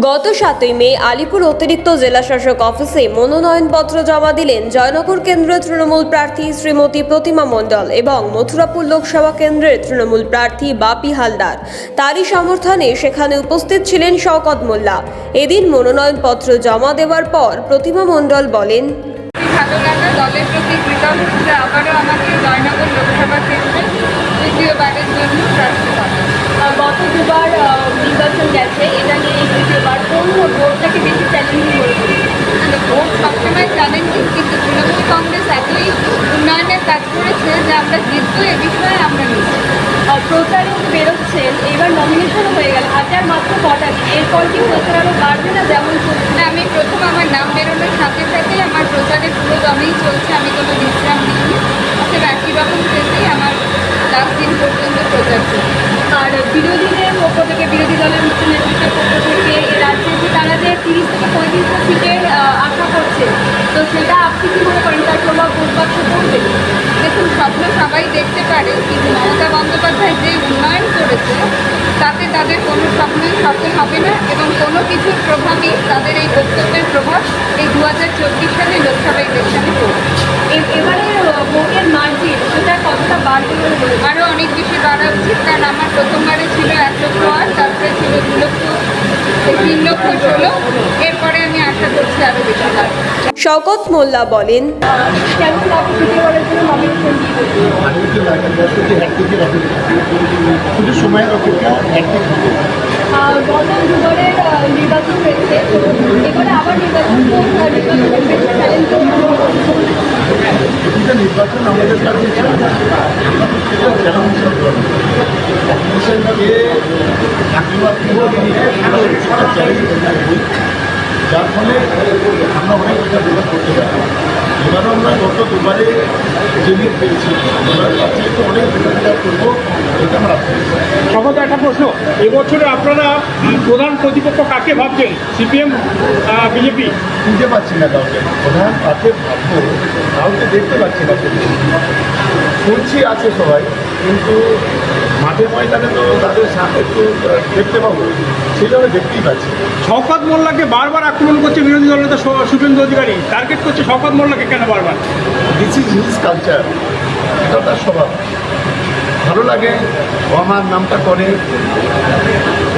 গত 7ই মে আলিপুর অতিরিক্ত জেলাশাসক অফিসে মনোনয়নপত্র জমা দিলেন জয়নগর কেন্দ্রের তৃণমূল প্রার্থী শ্রীমতী প্রতিমা মণ্ডল এবং মথুরাপুর লোকসভা কেন্দ্রের তৃণমূল প্রার্থী বাপি হালদার। তারই সমর্থনে সেখানে উপস্থিত ছিলেন শওকত মোল্লা। এদিন মনোনয়নপত্র জমা দেওয়ার পর প্রতিমা মণ্ডল বলেন, ভালো লাগা, দলের প্রতি কৃতজ্ঞতা, আবারও আমাকে জয়নগর লোকসভা কেন্দ্রে তৃতীয়বারের জন্য প্রার্থী করা। গত দুবার নির্বাচন গেছে, এটা নিয়ে এই তৃতীয়বার কোন ভোটটাকে বেশি চ্যালেঞ্জিং করেছে? ভোট সবসময় চ্যালেঞ্জিং, কিন্তু তৃণমূল কংগ্রেস এতই উন্নয়নের কাজ করেছে যে আমরা জিতবো এ বিষয়ে আমরা নিচ্ছি। প্রচারে বেরোচ্ছেন, এবার নমিনেশন হয়ে গেল, হাজার মাত্র কটা দিন, এরপর কি প্রচার আরও বাড়বে না? যেমন না, আমি প্রথম আমার নাম বেরোনোর সাথে সাথে আমার প্রচারে পুরো দমেই চলছে, আমি কোনো বিশ্রাম নিইনি। অতএব একই রকম শেষেই আমার লাস্ট দিন পর্যন্ত প্রচার চলছে। আর বিরোধীদের পক্ষ থেকে, বিরোধী দলের মুখ্য নেতৃত্বের পক্ষ থেকে রাজ্যে যে তারা যে 30 থেকে 35টা সিটের আশা করছে, তো সেটা আপনি কি মনে করেন তার প্রভাব ভোটবাক্সে পড়বে? দেখুন, স্বপ্ন সবাই দেখতে পারে, কিন্তু মমতা বন্দ্যোপাধ্যায় যে উন্নয়ন করেছে তাতে তাদের কোনো স্বপ্নই সফল হবে না, এবং কোনো কিছুর প্রভাবই তাদের এই বক্তব্যের প্রভাব এই 2024 সালে লোকসভা ইলেকশনে পড়বে। এবারে ভোটের মার্জিন সেটা কতটা বাড়বে বলে মনে হয়? আরও অনেক বেশি বাড়া উচিত, কারণ আমার প্রথমবারে ছিল 1 লক্ষ 8, তারপরে ছিল 2 লক্ষ 3 লক্ষ 16, এরপরে আমি আশা করছি আরও বেশি বাড়বে। শওকত মোল্লা বলেন, কেমন লাগবে তৃতীয়বারের জন্য নমিনেশন দিয়ে? শুধু সময়ের অপেক্ষা একদিন হবে। গত দুবারের নির্বাচন হয়েছে, তো এবারে আবার নির্বাচন বেশি চ্যালেঞ্জিং। প্রতিটা নির্বাচন আমাদের কাছে যার ফলে আমরা অনেক এটা বিরোধ করতে পারি। এবারও আমরা গত দুবারে যে লিড পেয়েছি, এবার তার থেকে তো অনেক বেটার করবো, এটা আমরা সহজ একটা প্রশ্ন, এবছরে আপনারা প্রধান প্রতিপক্ষ কাকে ভাবছেন? CPM, BJP? খুঁজে পাচ্ছি না কাউকে প্রধান কাকে ভাববো, কাউকে দেখতে পাচ্ছি না। শুনছি আছে সবাই, কিন্তু মাঠে ময়দানে তো তাদের সাথে একটু দেখতে পাবো, সেই জন্য দেখতেই পাচ্ছি। শওকত মোল্লাকে বারবার আক্রমণ করছে বিরোধী দলনেতা শুভেন্দু অধিকারী, টার্গেট করছে শওকত মোল্লাকে কেন বারবার? দিস ইজ হিজ কালচার, এটা তার স্বভাব। ভালো লাগে, ও আমার নামটা করে,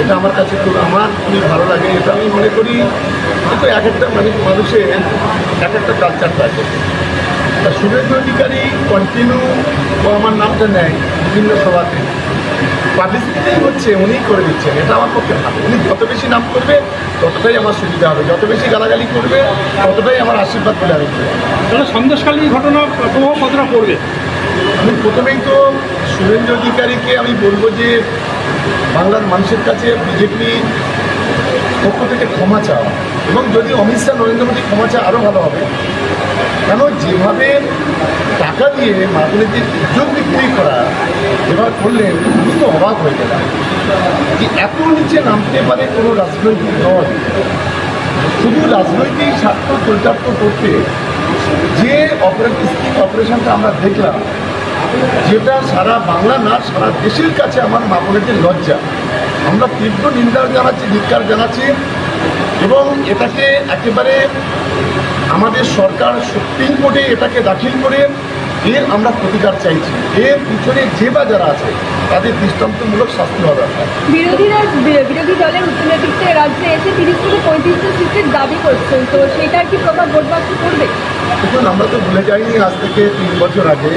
এটা আমার কাছে খুবই ভালো লাগে। এটা আমি মনে করি, কিন্তু এক একটা মানুষের এক একটা কালচার থাকে। তা শুভেন্দু অধিকারী কন্টিনিউ ও আমার নামটা নেয় বিভিন্ন সভাতে, পাবলিসিটিই হচ্ছে, উনিই করে দিচ্ছেন। এটা আমার পক্ষে ভালো। উনি যত বেশি নাম করবে ততটাই আমার সুবিধা হবে, যত বেশি গালাগালি করবে ততটাই আমার আশীর্বাদ বলে আমি করবো। তাহলে সন্দেশখালী ঘটনা প্রভাব কতটা পড়বে? আমি প্রথমেই তো শুভেন্দু অধিকারীকে আমি বলবো যে বাংলার মানুষের কাছে বিজেপি পক্ষ থেকে ক্ষমা চাওয়া, এবং যদি অমিত শাহ, নরেন্দ্র মোদী ক্ষমা চায় আরও ভালো হবে। কেন যেভাবে টাকা দিয়ে রাজনীতির ইজ্জত বিক্রি করা এবার করলেন, আমি তো অবাক হয়ে গেলাম যে এত নিচে নামতে পারে কোনো রাজনৈতিক দল। শুধু রাজনৈতিক স্বার্থ চরিতার্থ করতে যে অপারেশনটা আমরা দেখলাম, যেটা সারা বাংলা না সারা দেশের কাছে আমার মা বোনেদের লজ্জা। আমরা তীব্র নিন্দা জানাচ্ছি, ধিক্কার জানাচ্ছি, এবং এটাকে একেবারে আমাদের সরকার সুপ্রিম কোর্টে এটাকে দাখিল করে এর আমরা প্রতিকার চাইছি। এর পিছনে যে বা যারা আছে তাদের দৃষ্টান্তমূলক শাস্তি হওয়া দরকার। বিরোধী দলের মুখ্য নেতৃত্বে রাজ্যে এসে 30 থেকে 35টা সিটের দাবি করছেন, তো সেটার কি প্রভাব ভোটবাক্সে পড়বে? দেখুন, আমরা তো ভুলে যাইনি আজ থেকে 3 বছর আগে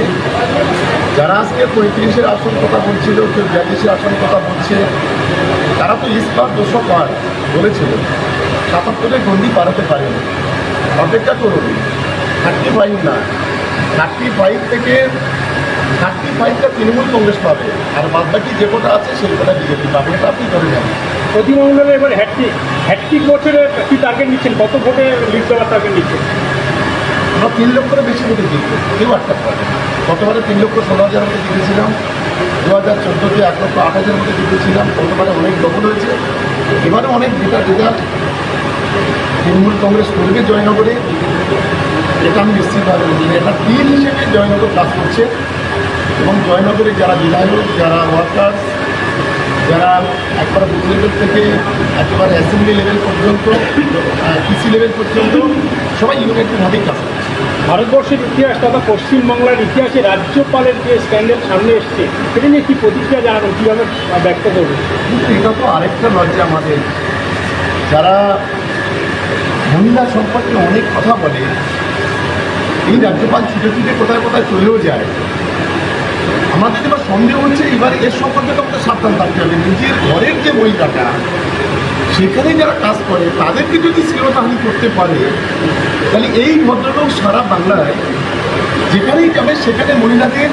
যারা আজকে 35-এর আসন কথা বলছিল, কেউ 42-এর আসন কথা বলছে, তারা তো ইস্পাত 200 পার বলেছিল, 77-এর গন্ডি পারাতে পারেনি। অপেক্ষা করুন, 35 না, 35 থেকে 35টা তৃণমূল কংগ্রেস পাবে, আর বাদ বাকি যে কটা আছে সেই কটা বিজেপি পাবে, এটা আপনি ধরে নেন। প্রতিমা মণ্ডলের এবার হ্যাটট্রিক বছরে কি টার্গেট নিচ্ছেন? কত ভোটে লিড দেওয়ার টার্গেট নিচ্ছেন? আমরা 3 লক্ষের বেশি ভোটে জিতবো, কেউ আটকাতে পারবে না। গতবারে 3,16,000 ভোটে জিতেছিলাম, 2014-তে 1,08,000 ভোটে জিতেছিলাম, গতবারে অনেক ডবল হয়েছে। এবারে অনেক বেটার রেজাল্ট তৃণমূল কংগ্রেস করবে জয়নগরে, এটা আমি নিশ্চিতভাবে বলি। এটা টিম হিসেবে জয়নগর কাজ করছে, এবং জয়নগরে যারা বিধায়ক, যারা ওয়ার্কার্স, যারা একবার বুথ লেভেল থেকে একেবারে অ্যাসেম্বলি লেভেল পর্যন্ত পিসি লেভেল পর্যন্ত সবাই ইউনাইটেডভাবেই কাজ করছে। ভারতবর্ষের ইতিহাস তথা পশ্চিমবাংলার ইতিহাসে রাজ্যপালের যে স্ক্যান্ডাল সামনে এসছে সেটা নিয়ে কি প্রতিক্রিয়া জানাবেন, কীভাবে ব্যক্ত করবেন? কিন্তু এটা তো আরেকটা লজ্জা আমাদের, যারা মহিলা সম্পর্কে অনেক কথা বলে, এই রাজ্যপাল ছুটে ছুটে কোথায় কোথায় চলেও যায়। আমাদের এবার সন্দেহ হচ্ছে এবার এর সম্পর্কে তো আমাদের সাবধান থাকতে হবে। নিজের ঘরের যে মহিলাটা সেখানে যারা কাজ করে তাদেরকে যদি শ্লীলতাহানি করতে পারে, তাহলে এই ভদ্রলোক সারা বাংলায় যেখানেই যাবে সেখানে মহিলাদের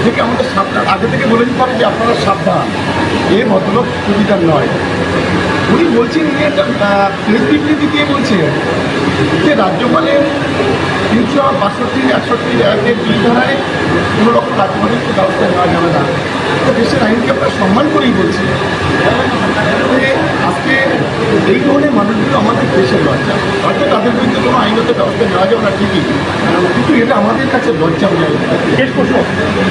থেকে আমাদের সাবধান, আগে থেকে বলে দিতে হবে যে আপনারা সাবধান, এ ভদ্রলোক সুবিধার নয়। উনি বলছেন, উনি একটা প্রেস বিবৃতি দিয়ে বলছেন যে রাজ্যপালের 362-61 দুই ধারায় কোনো রকম রাজ্যপালের ব্যবস্থা নেওয়া যাবে না। তো দেশের আইনকে আমরা সম্মান করেই বলছি। আজকে এই ধরনের মানুষগুলো আমাদের দেশের লজ্জা। হয়তো তাদের বিরুদ্ধে কোনো আইনত ব্যবস্থা নেওয়া যাবে না ঠিকই, কিন্তু এটা আমাদের কাছে লজ্জা হয়ে যাবে। শেষ প্রশ্ন,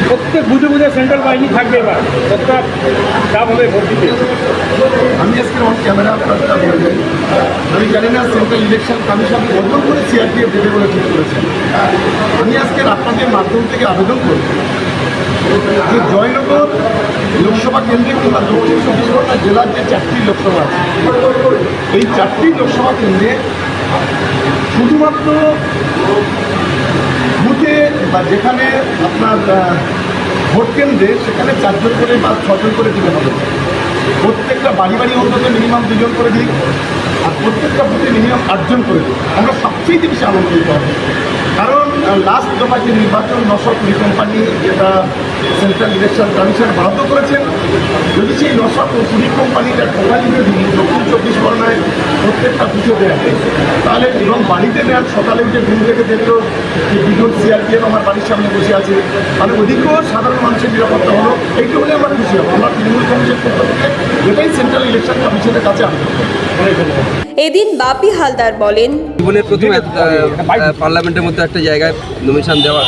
প্রত্যেক বুঝে বুঝে সেন্ট্রাল বাহিনী থাকবে এবার, কতটা চাপ হবে ভোট দিতে? আমি আজকে অন ক্যামেরা আপনারা বলে যাই, আমি জানি না সেন্ট্রাল ইলেকশন কমিশন বদল করে সিআরপিএফ দেবে বলে ঠিক করেছেন। আমি আজকে আপনাদের মাধ্যম থেকে আবেদন করব যে জয়নগর লোকসভা কেন্দ্রে কিংবা দক্ষিণ চব্বিশ পরগনা জেলার যে 4টি লোকসভা আছে, এই 4টি লোকসভা কেন্দ্রে শুধুমাত্র বুথে বা যেখানে আপনার ভোট কেন্দ্রে সেখানে 4 জন করে বা 6 জন করে দিতে হবে। প্রত্যেকটা বাড়ি বাড়ি অন্তত মিনিমাম 2 জন করে দিই, আর প্রত্যেকটা বুথে মিনিমাম 8 জন করে দিই। আমরা সবচেয়ে বেশি আনন্দিত হব, কারণ লাস্ট দফা যে নির্বাচন 920 কোম্পানি যেটা সেন্ট্রাল ইলেকশন কমিশন বরাদ্দ করেছেন, যদি সেই 920 কোম্পানিটা টোটালি যদি দক্ষিণ চব্বিশ পরগনায় প্রত্যেকটা বুথে দেওয়া হয়, তাহলে এবং বাড়িতে নেওয়ার সকালে উঠে ঘুম থেকে দেখলো যে বিজন সিআরপিএফ আমার বাড়ির সামনে বসে আছে, তাহলে ওদিকেও সাধারণ মানুষের নিরাপত্তা হলো। এইটা হলে আমরা খুশি হবো। আমরা তৃণমূল কংগ্রেসের পক্ষ থেকে এটাই সেন্ট্রাল ইলেকশন কমিশনের কাছে আবেদন করব। এদিন বাপি হালদার বলেন, জীবনের প্রথম পার্লামেন্টের মধ্যে একটা জায়গায় নমিনেশন দেওয়া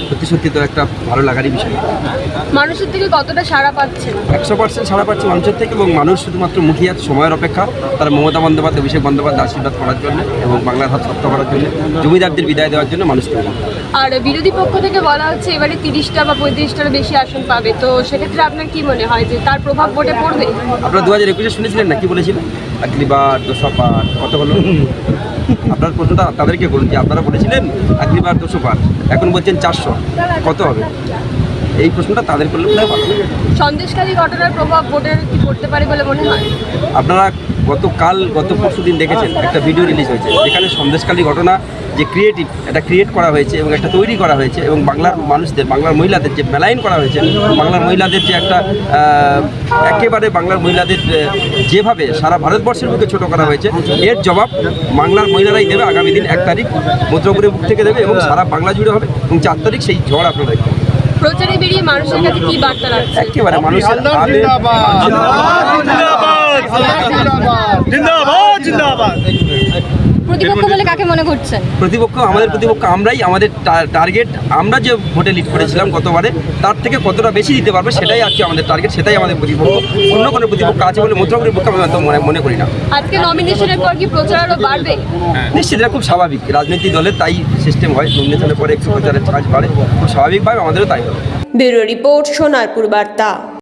সত্যি সত্যি তো একটা ভালো লাগারই বিষয়। মানুষের থেকে কতটা সাড়া পাচ্ছে? 100% সাড়া পাচ্ছে মানুষের থেকে, এবং মানুষ শুধুমাত্র মুখিয়ে আছে সময়ের অপেক্ষা তারা মমতা বন্দ্যোপাধ্যায়, অভিষেক বন্দ্যোপাধ্যায় আশীর্বাদ করার জন্য এবং বাংলার হাত শক্ত করার জন্য, জমিদারদের বিদায় দেওয়ার জন্য মানুষ তৈরি। আর বিরোধী পক্ষ থেকে বলা হচ্ছে এবারে 30টা বা 35টার বেশি আসন পাবে, তো সেক্ষেত্রে আপনার কি মনে হয় যে তার প্রভাব ভোটে পড়বে? আপনারা 2021 শুনেছিলেন না কি বলেছিলেন? আকলিবার 200 পার কত হলো? আপনার প্রশ্নটা তাদেরকে করুন যে আপনারা বলেছিলেন আকলিবার 200 পার, এখন বলছেন 400, কত হবে? এই প্রশ্নটা তাদের করলে ভালো। সন্দেশখালী ঘটনার প্রভাব ভোটের কি পড়তে পারে বলে মনে হয়? আপনারা গত পরশু দিন দেখেছেন একটা ভিডিও রিলিজ হয়েছে, যেখানে সন্দেশখালী ঘটনা যে এটা ক্রিয়েট করা হয়েছে এবং একটা তৈরি করা হয়েছে, এবং বাংলার মানুষদের, বাংলার মহিলাদের যে মেলাইন করা হয়েছে, বাংলার মহিলাদের যে একটা একেবারে বাংলার মহিলাদের যেভাবে সারা ভারতবর্ষের বুকে ছোট করা হয়েছে, এর জবাব বাংলার মহিলারাই দেবে। আগামী দিন 1 তারিখ মুদ্রাপুরের বুক থেকে দেবে এবং সারা বাংলা জুড়ে হবে, এবং 4 তারিখ সেই ঝড় আপনারা দেখবেন। প্রচারে বেরিয়ে মানুষের কাছে কি বার্তা রাখছে? একেবারে মানুষের আবেগ, প্রতিপক্ষ বলে কাকে মনে করছেন? আমাদের প্রতিপক্ষ আমরাই। আমাদের টার্গেট, আমরা যে ভোটে লিড করেছিলাম গতবারে তার থেকে কতটা বেশি দিতে পারবে সেটাই আজকে আমাদের টার্গেট, সেটাই আমাদের প্রতিপক্ষ। অন্য কোনো প্রতিপক্ষ আছে বলে মুদ্রাপুরের পক্ষে আমি হয়তো মনে করি না। আজকে নমিনেশনের পর কি প্রচার আরও বাড়বে? নিশ্চিত, এটা খুব স্বাভাবিক, রাজনৈতিক দলের তাই সিস্টেম হয়, নমিনেশনের পরে একটু প্রচারের কাজ বাড়ে, খুব স্বাভাবিকভাবে আমাদেরও তাই হবে। ব্যুরো রিপোর্ট, সোনারপুর বার্তা।